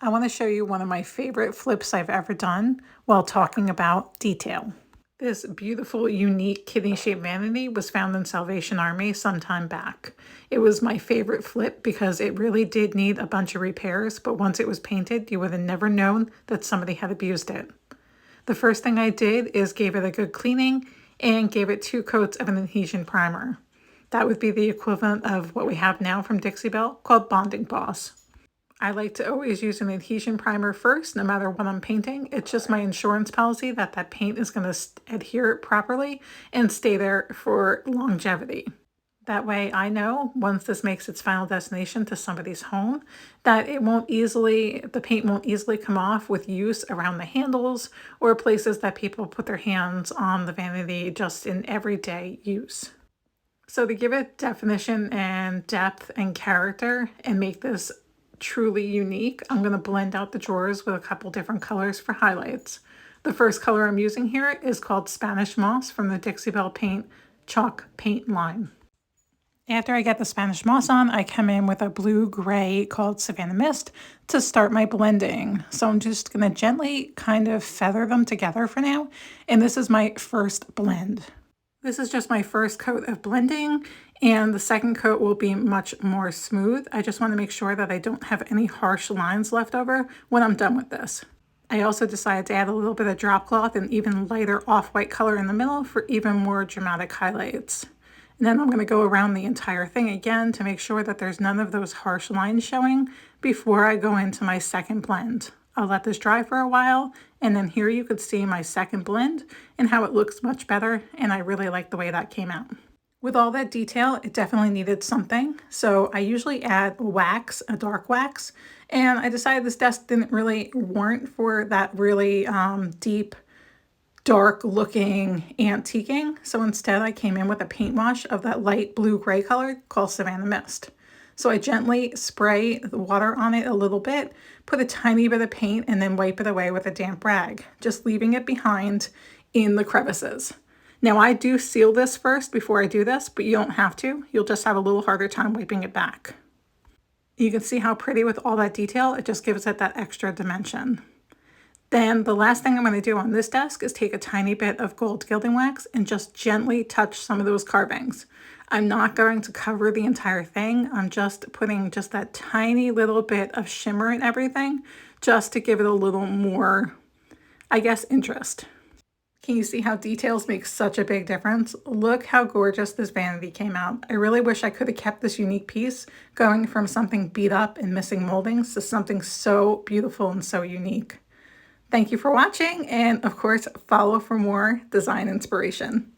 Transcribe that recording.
I want to show you one of my favorite flips I've ever done while talking about detail. This beautiful, unique kidney-shaped vanity was found in Salvation Army some time back. It was my favorite flip because it really did need a bunch of repairs, but once it was painted, you would have never known that somebody had abused it. The first thing I did is gave it a good cleaning and gave it 2 coats of an adhesion primer. That would be the equivalent of what we have now from Dixie Belle called Bonding Boss. I like to always use an adhesion primer first, no matter what I'm painting. It's just my insurance policy that that paint is going to adhere properly and stay there for longevity. That way I know once this makes its final destination to somebody's home that the paint won't easily come off with use around the handles or places that people put their hands on the vanity just in everyday use. So to give it definition and depth and character and make this truly unique, I'm going to blend out the drawers with a couple different colors for highlights. The first color I'm using here is called Spanish Moss from the Dixie Belle Paint Chalk Paint line. After I get the Spanish Moss on, I come in with a blue-gray called Savannah Mist to start my blending. So I'm just going to gently kind of feather them together for now, and this is my first blend. This is just my first coat of blending, and the second coat will be much more smooth. I just want to make sure that I don't have any harsh lines left over when I'm done with this. I also decided to add a little bit of drop cloth and even lighter off-white color in the middle for even more dramatic highlights. And then I'm going to go around the entire thing again to make sure that there's none of those harsh lines showing before I go into my second blend. I'll let this dry for a while, and then here you could see my second blend and how it looks much better, and I really like the way that came out. With all that detail, it definitely needed something, so I usually add wax, a dark wax, and I decided this desk didn't really warrant for that really deep, dark looking antiquing, so instead I came in with a paint wash of that light blue-gray color called Savannah Mist. So I gently spray the water on it a little bit, put a tiny bit of paint, and then wipe it away with a damp rag, just leaving it behind in the crevices. Now I do seal this first before I do this, but you don't have to. You'll just have a little harder time wiping it back. You can see how pretty with all that detail, it just gives it that extra dimension. Then the last thing I'm going to do on this desk is take a tiny bit of gold gilding wax and just gently touch some of those carvings. I'm not going to cover the entire thing. I'm just putting just that tiny little bit of shimmer in everything just to give it a little more, I guess, interest. Can you see how details make such a big difference? Look how gorgeous this vanity came out. I really wish I could have kept this unique piece going from something beat up and missing moldings to something so beautiful and so unique. Thank you for watching, and of course, follow for more design inspiration.